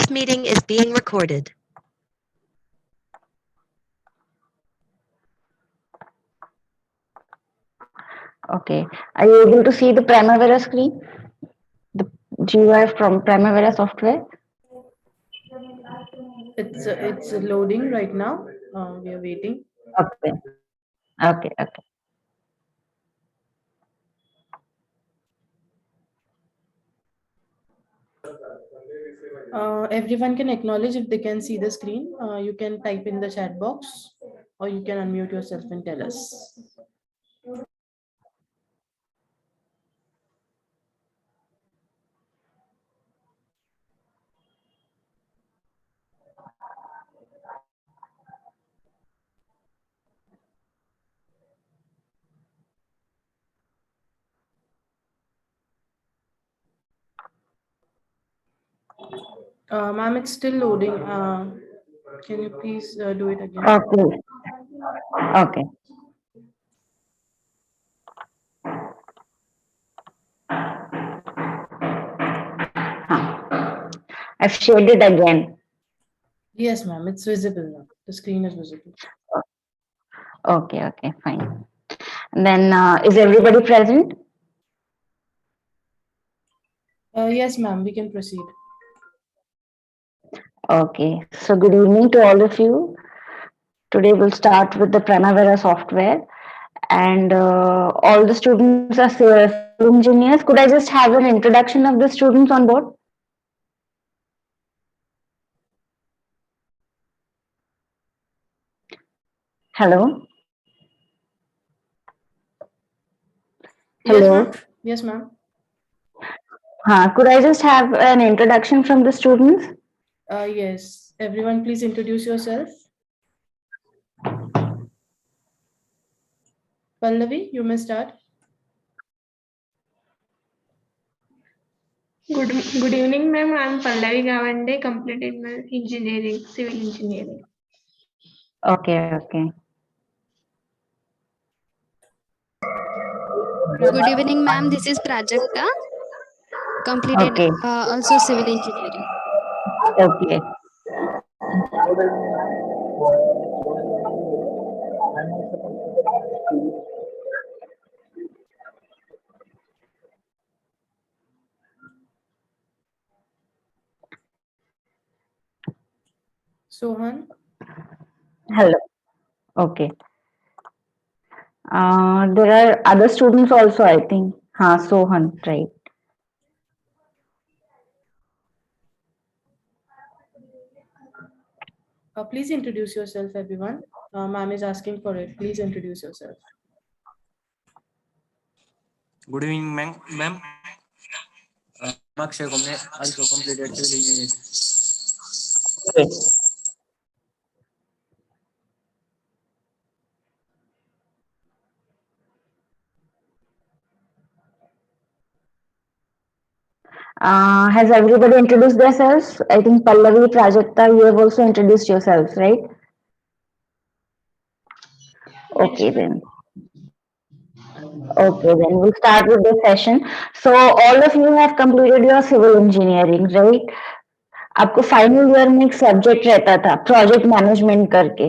This meeting is being recorded. Okay. Are you able to see the Primavera screen? The GUI from Primavera software? It's loading right now. We are waiting. Okay. Okay. Okay. Everyone can acknowledge if they can see the screen. You can type in the chat box, or you can unmute yourself and tell us. Ma'am, it's still loading. Can you please do it again? Okay. Okay. I've shared it again. Yes, ma'am. It's visible now. The screen is visible. Okay. Okay. Fine. And then, is everybody present? Yes, ma'am. We can proceed. Okay. So, good evening to all of you. Today, we'll start with the Primavera software. And all the students are civil engineers. Could I just have an introduction of the students on board? Hello? Yes, Hello? ma'am. Yes, ma'am. Could I just have an introduction from the students? Yes. Everyone, please introduce yourself. Pallavi, you may start. Good evening, ma'am. I'm Pallavi Gavande, completed my engineering, civil engineering. Okay, okay. Good evening, ma'am. This is Prajakta, completed Okay, also civil engineering. okay. Sohan. Hello. Okay. There are other students also, I think. Sohan, right. Please introduce yourself, everyone. Ma'am is asking for it. Please introduce yourself. Good evening, ma'am. Akshay Kumne also completed civil engineering. Okay. Has everybody introduced themselves? I think Pallavi, Prajakta, you have also introduced yourselves, right? Okay, then. Okay, then we'll start with the session. So all of you have completed your civil engineering, right? आपको final year में एक subject रहता था project management करके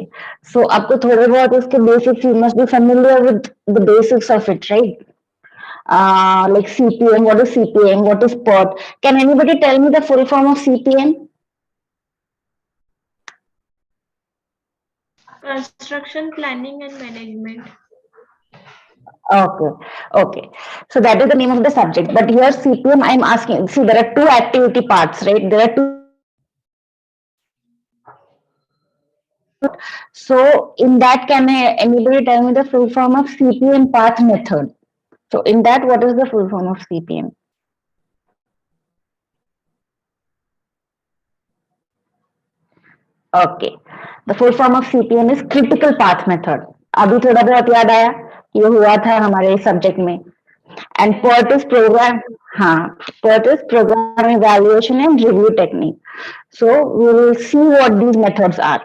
सो आपको थोड़े बहुत उसके basics you must be familiar with the basics of it right like CPM, what is CPM, what is PERT? Can anybody tell me the full form of CPM? Construction planning and management. Okay, okay. So that is the name of the subject. But here CPM, I'm asking, see, there are two activity parts, right? There are two. So in that, can anybody tell me the full form of CPM path method? So in that, what is the full form of CPM? Okay. The full form of CPM is critical path method. अभी थोड़ा बहुत याद आया ये हुआ था हमारे subject में and PERT is program PERT is program evaluation and review technique. So we will see what these methods are.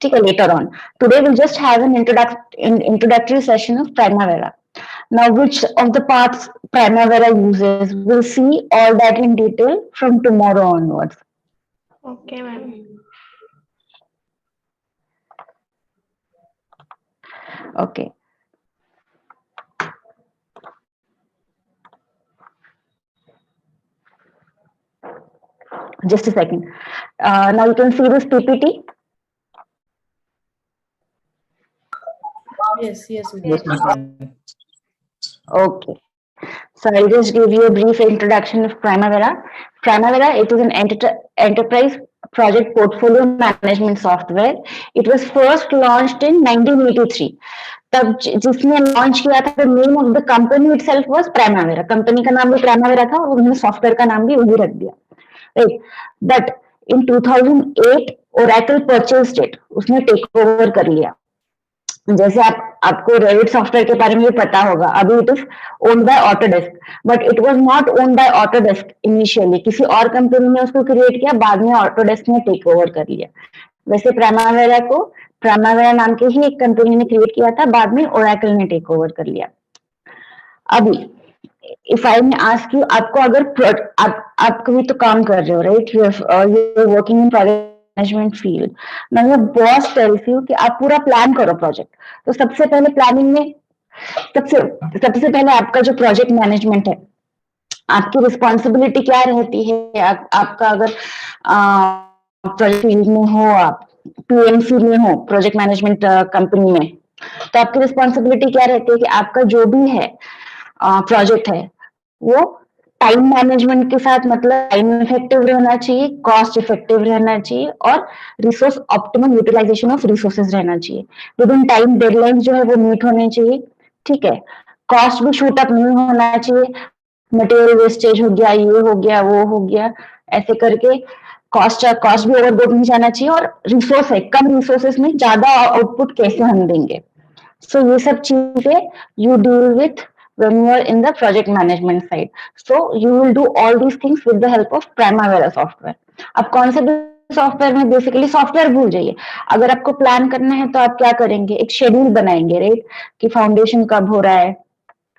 ठीक है, later on. Today we'll just have an introductory session of Primavera. Now, which of the paths Primavera uses, we'll see all that in detail from tomorrow onwards. Okay, ma'am. Okay. Just a second. Now you can see this PPT. Yes, yes, ma'am. Yes, ma'am. Okay. So I'll just give you a brief introduction of Primavera. Primavera, it is an enterprise project portfolio management software. It was first launched in 1983. तब जिसने launch किया था, the name of the company itself was Primavera. Company का नाम भी Primavera था और उन्होंने सॉफ्टवेयर का नाम भी वही रख दिया. Right. But in 2008, Oracle purchased it. उसने टेक ओवर कर लिया. जैसे आपको रेविट सॉफ्टवेयर के बारे में भी पता होगा, अभी it is owned by Autodesk, but it was not owned by Autodesk initially, किसी और कंपनी ने उसको क्रिएट किया, बाद में ऑटोडेस्क ने टेक ओवर कर लिया. वैसे प्राइमावेरा को प्राइमावेरा नाम के ही एक कंपनी ने क्रिएट किया था, बाद में ओरेकल ने टेक ओवर कर लिया. अभी if I may ask you, आपको अगर आप कभी तो काम कर रहे हो, right, you are working in project management field, now your boss tells you कि आप पूरा प्लान करो प्रोजेक्ट. तो सबसे पहले प्लानिंग में सबसे पहले आपका जो प्रोजेक्ट मैनेजमेंट है, आपकी रिस्पॉन्सिबिलिटी क्या रहती है. आपका अगर प्रोजेक्ट फील्ड में हो, आप पीएमसी में हो, प्रोजेक्ट मैनेजमेंट कंपनी में, तो आपकी रिस्पॉन्सिबिलिटी क्या रहती है कि आपका जो भी है प्रोजेक्ट है वो टाइम मैनेजमेंट के साथ, मतलब टाइम इफेक्टिव रहना चाहिए, कॉस्ट इफेक्टिव रहना चाहिए और resource optimum utilization of resources रहना चाहिए. विद इन टाइम डेडलाइन जो है वो मीट होने चाहिए. ठीक है. कॉस्ट भी शूट अप नहीं होना चाहिए. मटेरियल वेस्टेज हो गया, ये हो गया, वो हो गया, ऐसे करके कॉस्ट भी ओवरबोर्ड नहीं जाना चाहिए. और रिसोर्स है, कम रिसोर्सेज में ज्यादा आउटपुट कैसे हम देंगे. सो ये सब चीजें you deal with when you are in the project management side. So you will do all these things with the help of Primavera software. अब कौन से सॉफ्टवेयर में बेसिकली सॉफ्टवेयर भूल जाइए. अगर आपको प्लान करना है तो आप क्या करेंगे, एक शेड्यूल बनाएंगे, राइट, कि फाउंडेशन कब हो रहा है,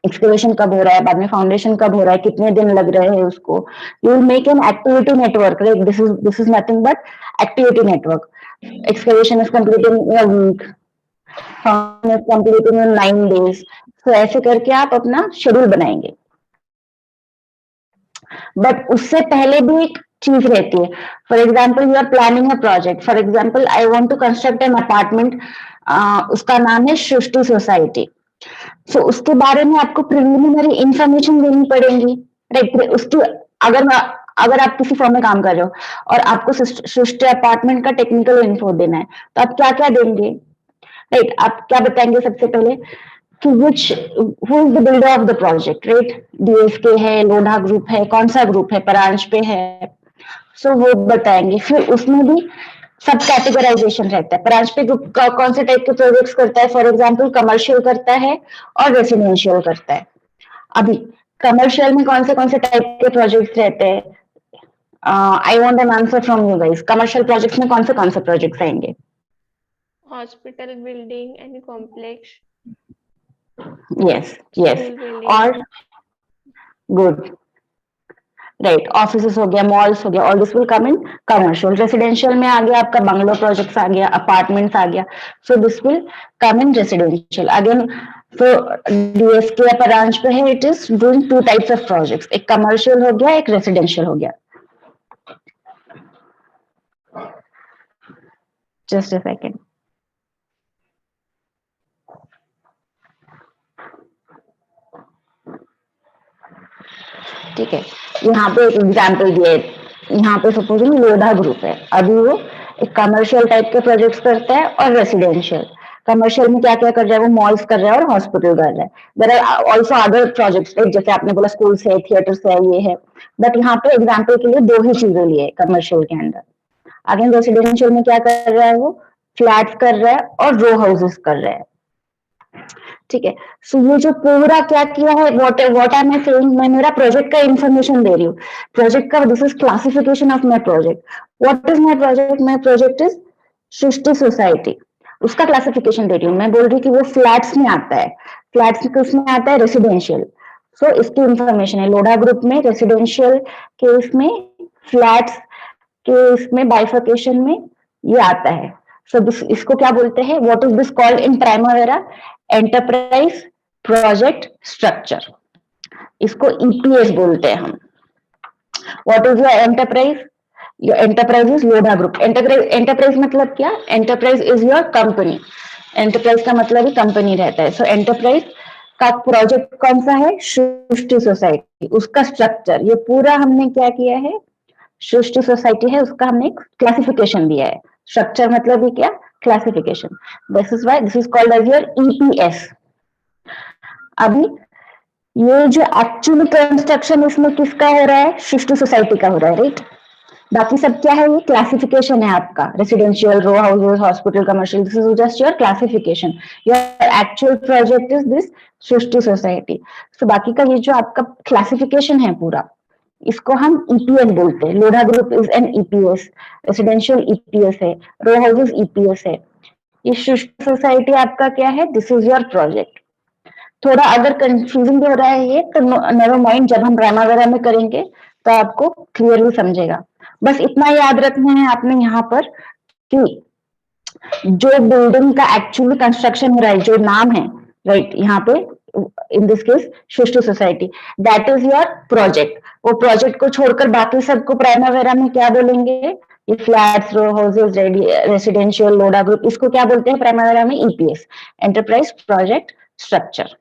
एक्सकवेशन कब हो रहा है, बाद में फाउंडेशन कब हो रहा है, कितने दिन लग रहे हैं उसको. You will make an activity network, right. This is nothing but activity network. Excavation is completed in a week, foundation is completed in 9 days. तो ऐसे करके आप अपना शेड्यूल बनाएंगे. बट उससे पहले भी एक चीज रहती है. For example, you are planning a project. For example, I want to construct an apartment, उसका नाम है सृष्टि सोसाइटी. सो उसके बारे में आपको प्रिलिमिनरी इंफॉर्मेशन देनी पड़ेगी, राइट. उसकी अगर आप किसी फॉर्म में काम कर रहे हो और आपको सृष्टि अपार्टमेंट का टेक्निकल इन्फो देना है, तो आप क्या क्या देंगे, राइट. आप क्या बताएंगे सबसे पहले कि who is the builder of the project, right. DSK है, लोढ़ा ग्रुप है, कौन सा ग्रुप है, परांज पे है. सो वो बताएंगे. फिर उसमें भी सब कैटेगराइजेशन रहता है. परांज पे ग्रुप कौन से टाइप के प्रोजेक्ट्स करता है, फॉर एग्जांपल कमर्शियल करता है और रेसिडेंशियल करता है. अभी कमर्शियल में कौन से टाइप के प्रोजेक्ट्स रहते हैं. I want an answer from you guys. Commercial projects में कौन से प्रोजेक्ट्स आएंगे. Hospital building, any complex. Yes. School building. और गुड, राइट. ऑफिसेस हो गया, मॉल्स हो गया, all this will come in commercial. Residential में आ गया आपका बंगलो प्रोजेक्ट्स आ गया, अपार्टमेंट्स आ गया. So this will come in residential. Again तो डीएसके पर ब्रांच पे है, it is doing 2 types of projects. एक कमर्शियल हो गया, एक रेसिडेंशियल हो गया. Just a second. ठीक है. यहाँ पे एक एग्जाम्पल दिया है. यहाँ पे सपोज लोढ़ा ग्रुप है. अभी वो एक कमर्शियल टाइप के प्रोजेक्ट्स करता है और रेसिडेंशियल. कमर्शियल में क्या क्या कर रहा है, वो मॉल्स कर रहा है और हॉस्पिटल कर रहा है. There are also other projects, जैसे आपने बोला स्कूल्स है, थिएटर्स है, ये है. बट यहाँ पे एग्जाम्पल के लिए 2 ही चीजें लिए कमर्शियल के अंदर. अगेन रेसिडेंशियल में क्या कर रहा है, वो फ्लैट्स कर रहा है और रो हाउसेस कर रहा है. ठीक है. सो ये जो पूरा क्या किया है, व्हाट आई एम सेइंग, मैं मेरा प्रोजेक्ट का इंफॉर्मेशन दे रही हूँ. प्रोजेक्ट का this is classification of my project. What is my project. My project is Srishti society. उसका क्लासिफिकेशन दे रही हूँ. मैं बोल रही हूँ कि वो फ्लैट्स में आता है. फ्लैट्स किसमें आता है, रेसिडेंशियल. सो इसकी इंफॉर्मेशन है लोढ़ा ग्रुप में. रेसिडेंशियल केस में फ्लैट्स कि इसमें बाइफर्केशन में ये आता है। सो इसको क्या बोलते हैं, what is this called in Primavera, enterprise project structure. इसको ईपीएस बोलते हैं हम। What is your enterprise, your enterprise is Lodha group. Enterprise मतलब क्या, enterprise is your company. Enterprise का मतलब ही कंपनी रहता है। सो एंटरप्राइज का प्रोजेक्ट कौन सा है, सृष्टि सोसाइटी, उसका स्ट्रक्चर, ये पूरा हमने क्या किया है, सृष्टि सोसाइटी है उसका हमने क्लासिफिकेशन दिया है। स्ट्रक्चर मतलब ही क्या, classification. This is why this is called as your EPS. अभी ये जो एक्चुअली कंस्ट्रक्शन इसमें किसका हो रहा है, सृष्टि सोसाइटी का हो रहा है, राइट। बाकी सब क्या है, ये क्लासिफिकेशन है आपका, residential, row houses, hospital, commercial, this is just your classification. Your actual project is this Srishti society. So बाकी का ये जो आपका क्लासिफिकेशन है पूरा, इसको हम ईपीएस बोलते हैं। Lodha group is an EPS, residential EPS है, रो हाउसेस ईपीएस है। ये सृष्टि सोसाइटी आपका क्या है, दिस इज योर प्रोजेक्ट। थोड़ा अगर कंफ्यूजिंग हो रहा है ये तो नेवर माइंड, जब हम प्राइमवेरा में करेंगे तो आपको क्लियरली समझेगा। बस इतना याद रखना है आपने यहाँ पर कि जो बिल्डिंग का एक्चुअली कंस्ट्रक्शन हो रहा है, जो नाम है, राइट, यहाँ पे in this case Srishti society, that is your project. वो प्रोजेक्ट को छोड़कर बाकी सबको प्राइमवेरा में क्या बोलेंगे, ये फ्लैट्स, रो हाउसेस, रेसिडेंशियल, लोढ़ा ग्रुप, इसको क्या बोलते हैं प्राइमवेरा में, EPS, enterprise project structure.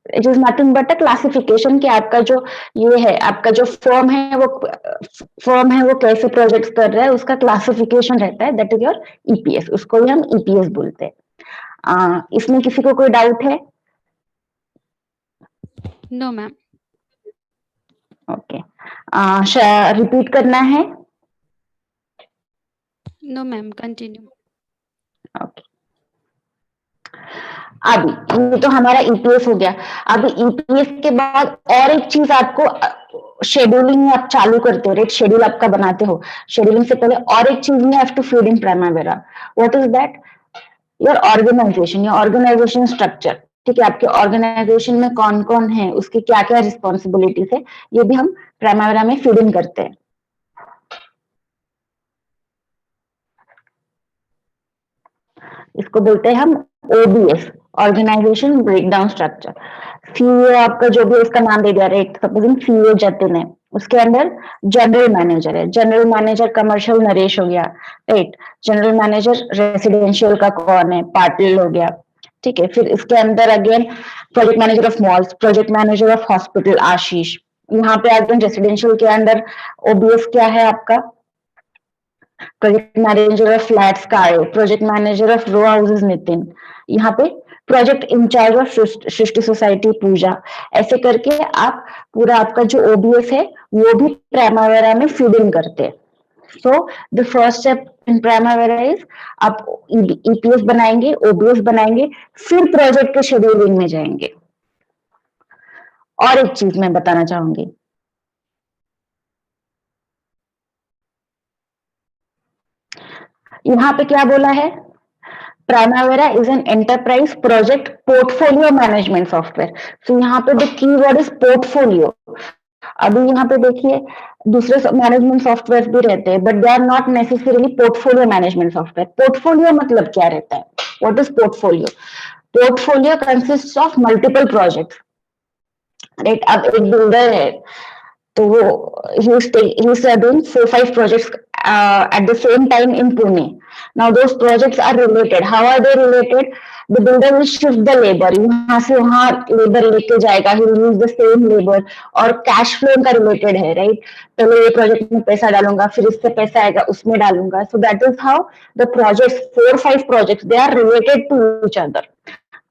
It is nothing but a classification कि आपका जो ये है, आपका जो फर्म है वो कैसे प्रोजेक्ट्स कर रहा है, उसका क्लासिफिकेशन रहता है, दैट इज योर ईपीएस। उसको ही हम ईपीएस बोलते हैं। इसमें किसी को कोई डाउट है? No ma'am. ओके, रिपीट करना है? No ma'am, continue. ओके, अभी ये तो हमारा ईपीएस हो गया। अभी ईपीएस के बाद और एक चीज आपको, शेड्यूलिंग आप चालू करते हो, राइट, शेड्यूल आपका बनाते हो, शेड्यूलिंग से पहले और एक चीज में have to feed in Primavera. What is that, your organization, your organization structure. ठीक है, आपके ऑर्गेनाइजेशन में कौन कौन है, उसकी क्या क्या रिस्पॉन्सिबिलिटीज है, ये भी हम प्राइमवेरा में फीड इन करते हैं। इसको बोलते हैं हम OBS, organization breakdown structure. CEO आपका जो भी उसका नाम दे दिया, राइट, सपोजिंग सीईओ जतिन है, उसके अंदर जनरल मैनेजर है, जनरल मैनेजर कमर्शियल नरेश हो गया, राइट, जनरल मैनेजर रेसिडेंशियल का कौन है, पाटिल हो गया, ठीक है। फिर इसके अंदर again project manager of malls, project manager of hospital Ashish. यहाँ पे अगेन रेसिडेंशियल के अंदर ओबीएस क्या है आपका, प्रोजेक्ट मैनेजर ऑफ फ्लैट्स का है, project manager of row houses Nitin, यहाँ पे project incharge of Srishti society Pooja. ऐसे करके आप पूरा आपका जो ओबीएस है वो भी प्राइमवेरा में फीड इन करते हैं। So the first step in Primavera is आप ईपीएस बनाएंगे, ओबीएस बनाएंगे, फिर प्रोजेक्ट के शेड्यूलिंग में जाएंगे। और एक चीज मैं बताना चाहूंगी, यहाँ पे क्या बोला है, Primavera is an enterprise project portfolio management software. तो यहाँ पे द कीवर्ड इज पोर्टफोलियो। अभी यहाँ पे देखिए दूसरे मैनेजमेंट सॉफ्टवेयर भी रहते हैं, but they are not necessarily portfolio management software. Portfolio मतलब क्या रहता है, what is portfolio? Portfolio consist of multiple project, right. अब एक बिल्डर है तो वो he is doing 4-5 projects at the same time in Pune. Now those projects are related. How are they related? The builder will shift the labor. यहाँ से वहाँ labor लेके जाएगा. He will use the same labor. और cash flow का related है, right? पहले ये project में पैसा डालूंगा, फिर इससे पैसा आएगा, उसमें डालूंगा. So that is how the projects, 4-5 projects, they are related to each other.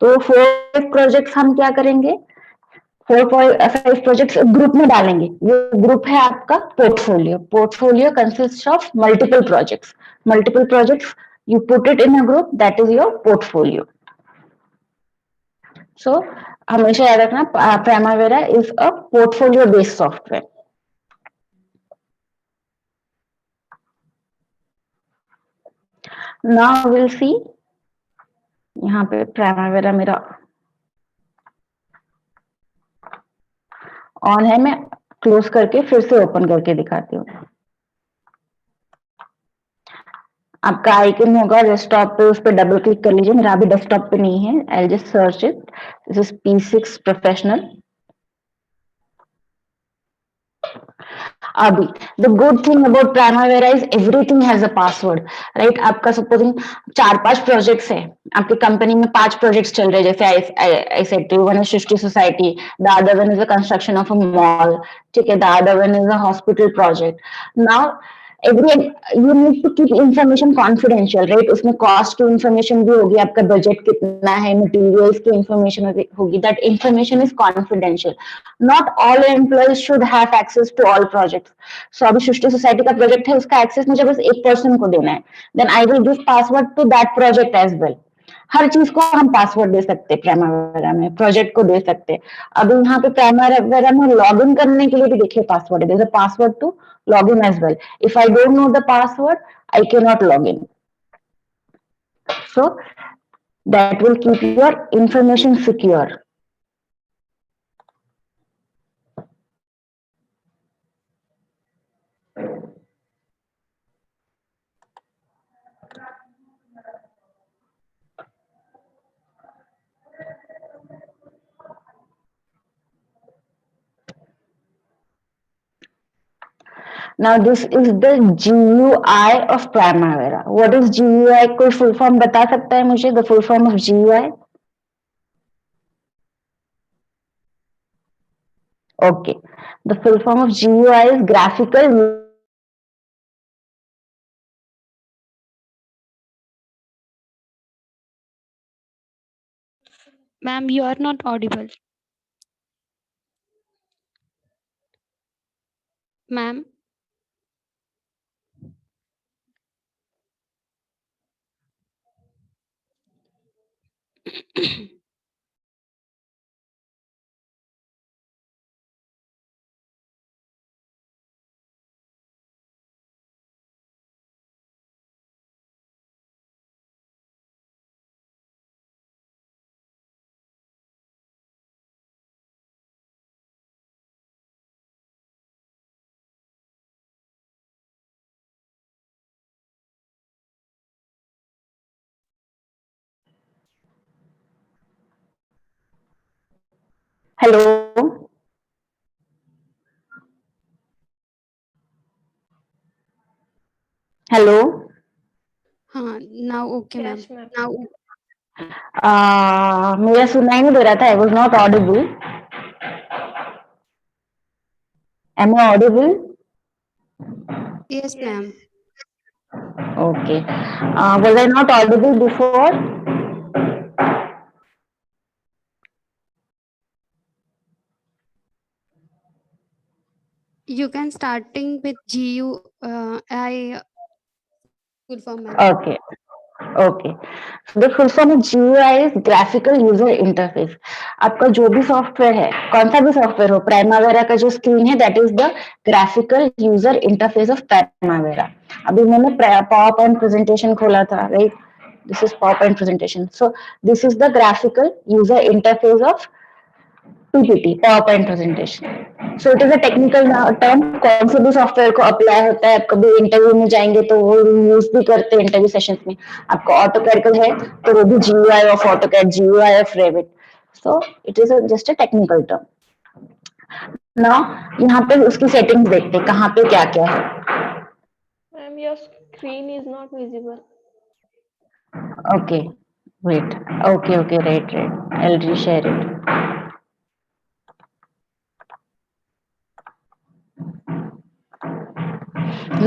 तो 4-5 projects हम क्या करेंगे? 4-5 प्रोजेक्ट्स ग्रुप में डालेंगे। ये ग्रुप है आपका portfolio. Portfolio consist of multiple projects. Multiple projects you put it in a group, that is your portfolio. So हमेशा याद रखना, Primavera is a portfolio based software. Now will see, यहाँ पे प्राइमवेरा मेरा ऑन है, मैं क्लोज करके फिर से ओपन करके दिखाती हूँ। आपका आइकन होगा डेस्कटॉप पे, उस पर डबल क्लिक कर लीजिए। मेरा अभी डेस्कटॉप पे नहीं है, I just search it. This is P6 professional. अभी the good thing about Primavera is everything has a password, right? आपका सपोजिंग 4-5 प्रोजेक्ट्स है आपकी कंपनी में, 5 प्रोजेक्ट्स चल रहे हैं, जैसे I said two, one is Srishti society, the other one is the construction of a mall, ठीक है, the other one is a hospital project. Now every you need to keep information confidential, right? उसमें cost की information भी होगी, आपका budget कितना है, materials की इंफॉर्मेशन होगी, that information is confidential. Not all employees should have access to all projects. So अभी सृष्टि सोसाइटी का प्रोजेक्ट है, उसका एक्सेस मुझे बस एक पर्सन को देना है, then I will give password to that project as well. हर चीज को हम पासवर्ड दे सकते हैं प्राइमावेरा में, प्रोजेक्ट को दे सकते हैं। अब यहाँ पे प्राइमावेरा में लॉग इन करने के लिए भी देखिए पासवर्ड है, there is a password to log in as well. If I don't know the password, I cannot log in. So that will keep your information secure. Now this is the GUI of Primavera. What is GUI? कोई full form बता सकता है मुझे? The full form of GUI? Okay. The full form of GUI is graphical. Ma'am, you are not audible. Ma'am. Hello. Hello. हाँ, now okay, ma'am. Yes, ma'am. Now मेरा सुनाई नहीं दे रहा था. I was not audible. Am I audible? yes, ma'am. Okay. Was I not audible before? You can starting with GUI full form, ma'am. Okay. Okay. The full form of GUI is graphical user interface. आपका जो भी software है, कौन सा भी software हो, Primavera का जो स्क्रीन है, that is the graphical user interface of Primavera. अभी मैंने पावर पॉइंट प्रेजेंटेशन खोला था, right? This is PowerPoint presentation. So this is the graphical user interface of PPT, PowerPoint presentation. So it is a technical term, कौन से भी software को apply होता है। आप कभी इंटरव्यू में जाएंगे तो वो यूज भी करते हैं इंटरव्यू सेशंस में। आपका ऑटोकैड है तो वो भी GUI of AutoCAD, GUI of Revit. So it is just a technical term. Now यहाँ पे उसकी सेटिंग्स देखते हैं, कहाँ पे क्या क्या है। Ma'am, your screen is not visible. Okay, wait, okay okay, right, I will reshare it.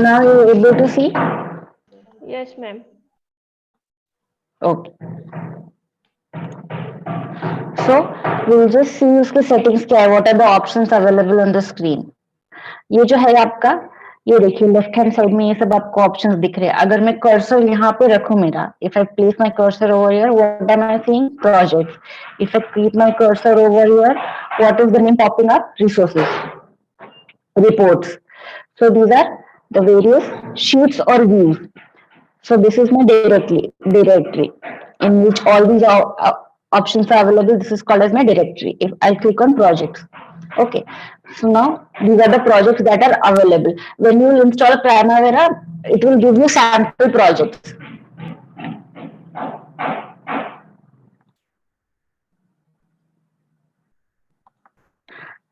Now you are able to see? Yes, ma'am. Okay. So we'll just see उसके settings क्या है, what are the options available on the screen. ये जो है आपका, ये देखिए left hand side में ये सब आपको ऑप्शंस दिख रहे हैं। अगर मैं कर्सर यहाँ पे रखूं मेरा, if I place my cursor over here, what am I seeing? Projects. If I keep my cursor over here, what is the name popping up? Resources, reports. So these are the various sheets or views. So this is my directory in which all these options are available. This is called as my directory. If I click on projects, okay. So now these are the projects that are available. When you install Primavera, it will give you sample projects.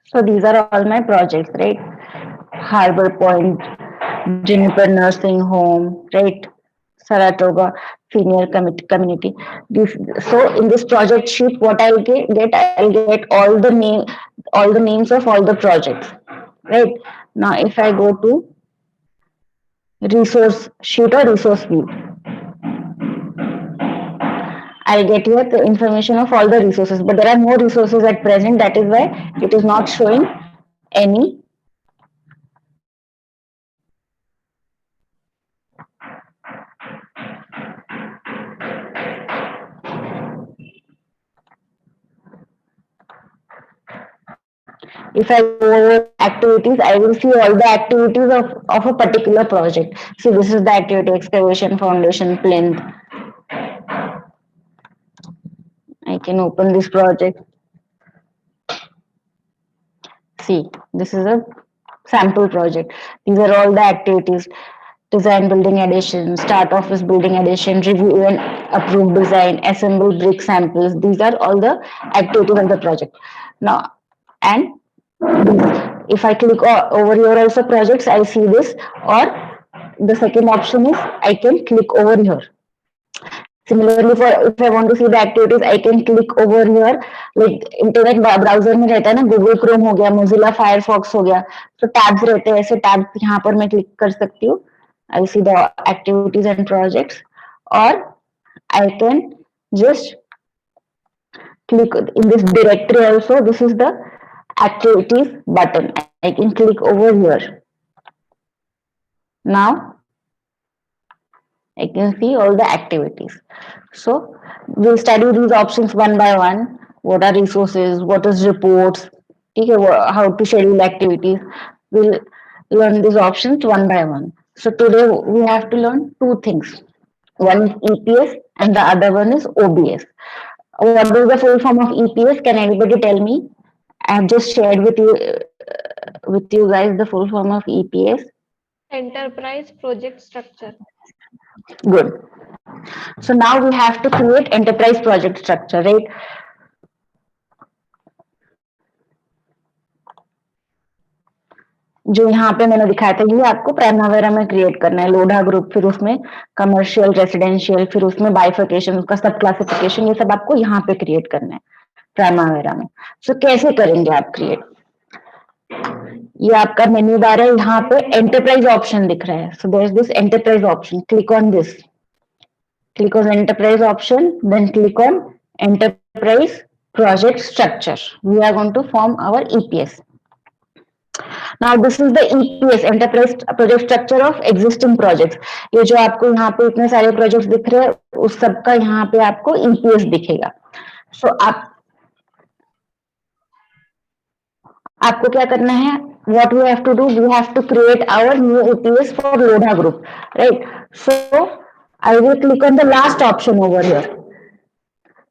So these are all my projects, right? Harbor Point, Juniper Nursing Home, right? Saratoga Senior Community. So in this project sheet, what I'll I'll get all the names of all the projects, right? Now, if I go to resource sheet or resource view, I'll get here the information of all the resources, but there are no resources at present. That is why it is not showing any if I go over activities, I will see all the activities of a particular project. So this is the activity excavation, foundation, plinth. I can open this project. See, this is a sample project. These are all the activities. Design building addition, start office building addition, review and approve design, assemble brick samples. These are all the activities of the project. Now, and if I click over here also projects, I see this, or the second option is I can click over here. Similarly, for if I want to see the activities, I can click over here. Like internet browser में रहता है ना, Google Chrome हो गया, Mozilla Firefox हो गया, तो tabs रहते हैं, ऐसे टैब्स यहाँ पर मैं क्लिक कर सकती हूँ. I see the activities and projects, or I can just click in this directory also. This is the activities button. I can click over here. Now I can see all the activities. So we'll study these options one by one. What are resources? What is reports? Okay, how to schedule activities. We'll learn these options one by one. So today we have to learn two things. One is EPS and the other one is OBS. What is the full form of EPS? Can anybody tell me? I have just shared with you guys the full form of EPS. Enterprise project structure. Good. So now we have to create enterprise project structure, right? जो यहाँ पे मैंने दिखाया था ये आपको Primavera में create करना है. लोढ़ा ग्रुप, फिर उसमें कमर्शियल, रेसिडेंशियल, फिर उसमें बाइफिकेशन, उसका सब क्लासिफिकेशन, ये सब आपको यहाँ पे क्रिएट करना है प्राइमावेरा में. सो कैसे करेंगे आप क्रिएट? ये आपका मेन्यू बार है, यहाँ पे एंटरप्राइज ऑप्शन दिख रहा है. So there is this enterprise option. Click on this. Click on enterprise option, then click on enterprise project structure. We are going to form our EPS. Now this is the EPS, enterprise project structure of existing projects. ये जो आपको यहाँ पे इतने सारे projects दिख रहे हैं, उस सब का यहाँ पे आपको EPS दिखेगा. So आपको क्या करना है? What we have to do? We have to create our new EPS for Lodha group, right? So I will click on the last option over here.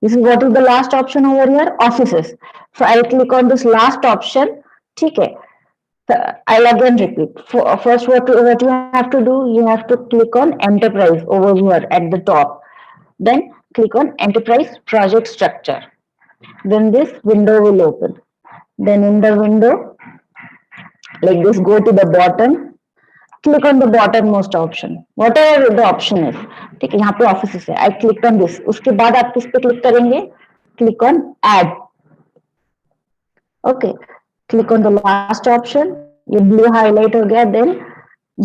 This is what is the last option over here? Offices. So I'll click on this last option. ठीक है. I'll again repeat. First, what you have to do? You have to click on enterprise over here at the top. Then click on enterprise project structure. Then this window will open. Then in the window, like this, go to the bottom. Click on the bottommost option, whatever the option is. ठीक है, यहाँ पे office है. I clicked on this. उसके बाद आप किस पे क्लिक करेंगे? Click on add. Okay. Click on the last option. ये blue highlight हो गया. Then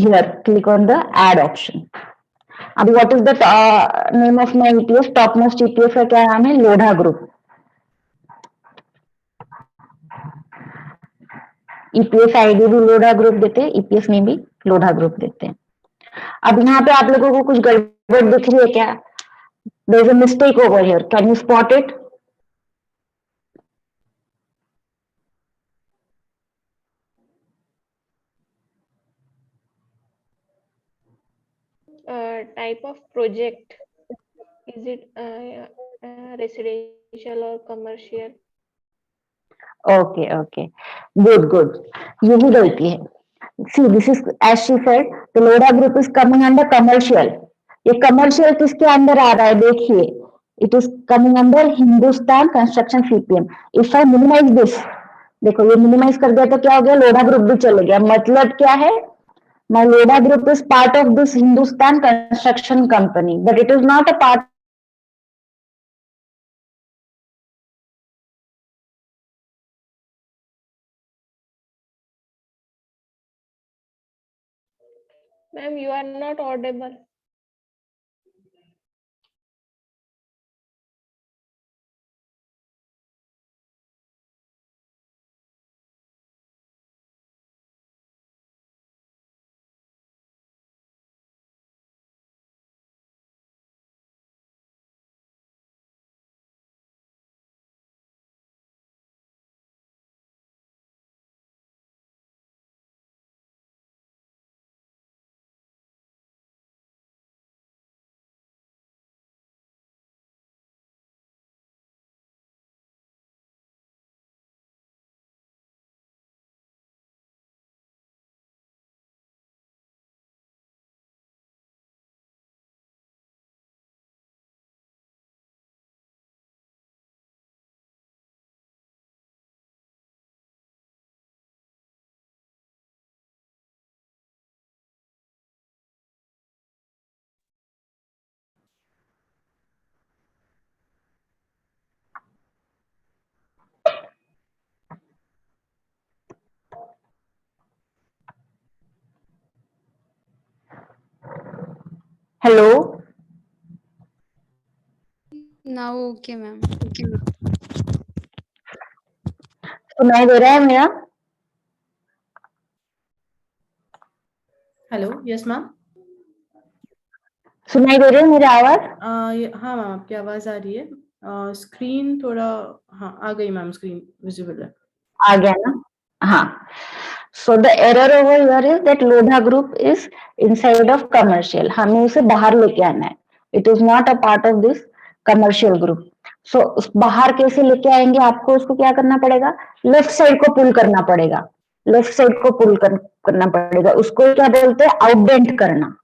here click on the add option. अभी what is the name of my EPS? Topmost EPS का क्या नाम है? लोढ़ा ग्रुप. EPS ID भी लोढ़ा ग्रुप देते हैं, EPS में भी लोढ़ा ग्रुप देते हैं. अब यहाँ पे आप लोगों को कुछ गड़बड़ दिख रही है क्या? There is a mistake over here. Can you spot it? Type of project. Is it residential or commercial? Okay, okay. Good, good. यही गलती है. See, this is as she said, the Lodha group is coming under commercial. ये commercial किसके अंदर आ रहा है देखिए. It is coming under Hindustan Construction CPM. If I minimize this, देखो ये minimize कर दिया तो क्या हो गया, लोढ़ा ग्रुप भी चले गया. मतलब क्या है, my Lodha group is part of this Hindustan Construction Company, but it is not a part. Ma'am, you are not audible. Hello. Now okay, ma'am. सुनाई दे रहा है मेरा? Hello, yes ma'am. सुनाई दे रही है मेरी आवाज? हाँ मैम, आपकी आवाज आ रही है. स्क्रीन थोड़ा, हाँ आ गई मैम, स्क्रीन विजिबल है. आ गया ना? हाँ. So the error over here is that Lodha group is inside of commercial. हमें उसे बाहर लेके आना है. It is not a part of this commercial group. So उस बाहर कैसे लेके आएंगे, आपको उसको क्या करना पड़ेगा, लेफ्ट साइड को पुल करना पड़ेगा. लेफ्ट साइड को पुल करना पड़ेगा. उसको क्या बोलते हैं, आउटडेंट करना.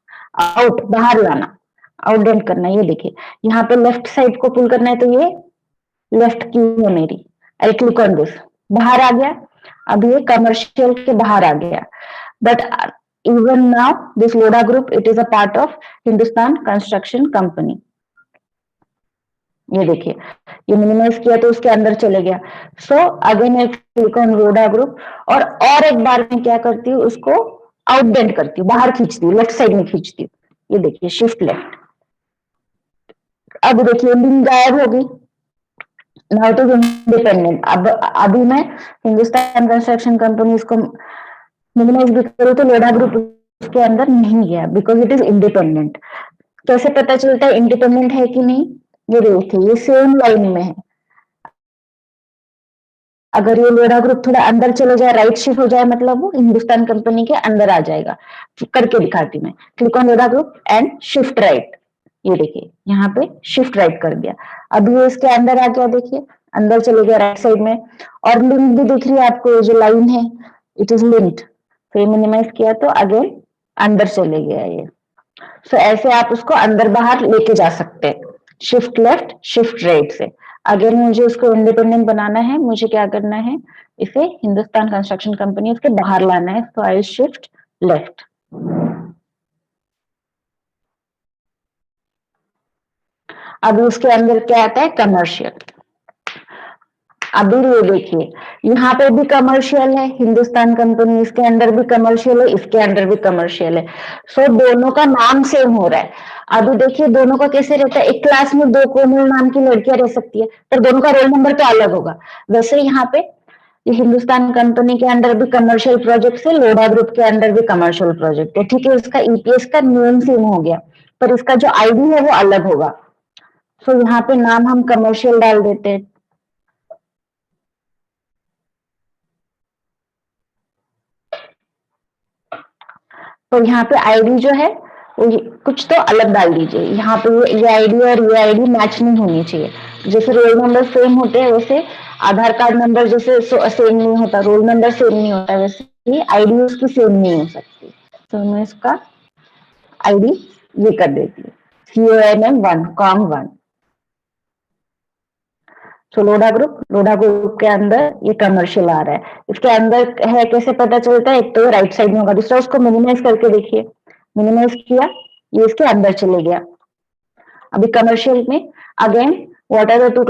आउट, बाहर लाना, आउटडेंट करना. ये देखिए यहाँ पे लेफ्ट साइड को पुल करना है, तो ये लेफ्ट की है मेरी. आई क्लिक ऑन दिस, बाहर आ गया. अब ये कमर्शियल के बाहर आ गया. But even now this लोडा group, it is a part of Hindustan construction company. ये देखिए ये मिनिमाइज किया तो उसके अंदर चले गया. So again I click on लोडा group और एक बार मैं क्या करती हूँ, उसको आउटडेंट करती हूँ, बाहर खींचती हूँ, लेफ्ट साइड में खींचती हूँ. ये देखिए शिफ्ट लेफ्ट. अब देखिए लिंक गायब होगी. Now it is independent. अब अभी मैं हिंदुस्तान कंस्ट्रक्शन कंपनी इसको मिनिमाइज भी करूँ तो लोडा ग्रुप उसके अंदर नहीं गया, बिकॉज इट इज इंडिपेंडेंट. कैसे पता चलता है इंडिपेंडेंट है कि नहीं, ये देखिए ये सेम लाइन में है. अगर ये लोडा ग्रुप थोड़ा अंदर चले जाए, राइट शिफ्ट हो जाए, मतलब वो हिंदुस्तान कंपनी के अंदर आ जाएगा. करके दिखाती मैं. Click on लोडा group and shift right. ये देखिए यहाँ पे शिफ्ट राइट कर दिया. अभी ये इसके अंदर आ गया, देखिए अंदर चले गया राइट साइड में. और लिंक भी दिख रही है आपको, ये जो लाइन है इट इज लिंक्ड. तो ये मिनिमाइज किया तो अगेन अंदर चले गया ये. सो ऐसे आप उसको अंदर बाहर लेके जा सकते हैं, शिफ्ट लेफ्ट शिफ्ट राइट से. अगर मुझे उसको इंडिपेंडेंट बनाना है, मुझे क्या करना है, इसे हिंदुस्तान कंस्ट्रक्शन कंपनी उसके बाहर लाना है. सो आई शिफ्ट लेफ्ट. अभी उसके अंदर क्या आता है, कमर्शियल. अभी ये देखिए यहाँ पे भी कमर्शियल है, हिंदुस्तान कंपनी, इसके अंदर भी कमर्शियल है, इसके अंदर भी कमर्शियल है. सो दोनों का नाम सेम हो रहा है. अभी देखिए दोनों का कैसे रहता है, एक क्लास में दो कोमल नाम की लड़कियां रह सकती है, पर दोनों का रोल नंबर तो अलग होगा. वैसे यहाँ पे ये हिंदुस्तान कंपनी के अंदर भी कमर्शियल प्रोजेक्ट है, लोडा ग्रुप के अंदर भी कमर्शियल प्रोजेक्ट है. ठीक है, इसका ईपीएस का नेम सेम हो गया, पर इसका जो आईडी है वो अलग होगा. सो यहाँ पे नाम हम कमर्शियल डाल देते हैं. तो यहाँ पे आईडी जो है वो कुछ तो अलग डाल दीजिए. यहाँ पे ये आईडी और ये आईडी मैच नहीं होनी चाहिए. जैसे रोल नंबर सेम होते हैं वैसे आधार कार्ड नंबर जैसे सेम नहीं होता, रोल नंबर सेम नहीं होता, वैसे ही आईडी उसकी सेम नहीं हो सकती। तो मैं इसका आईडी ये कर देती हूँ, CONM1 COM1। तो लोढ़ा ग्रुप के अंदर ये कमर्शियल आ रहा है। इसके अंदर है कैसे पता चलता है? एक तो राइट साइड में होगा, दूसरा उसको मिनिमाइज करके देखिए, मिनिमाइज किया, ये इसके अंदर चले गया। अभी कमर्शियल में again what are the to